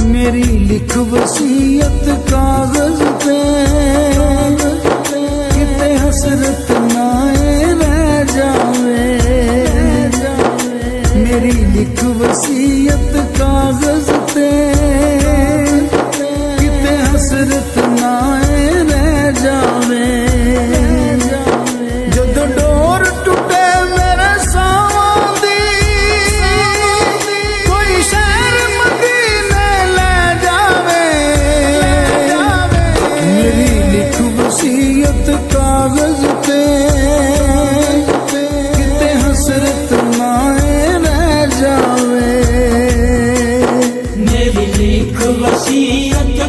मेरी लिख वसीयत कागज पे, किते हसरत नाए रह जावे। मेरी लिख वसीयत कागज पे, किते हसरत नाए रह जावे। जदों डोर टुटे मेरे सावां दी, कोई शहर मदीने ले जावे। मेरी लिख वसीयत कागज पे, किते हसरत नाए रह जावे। मेरी लिख वसीयत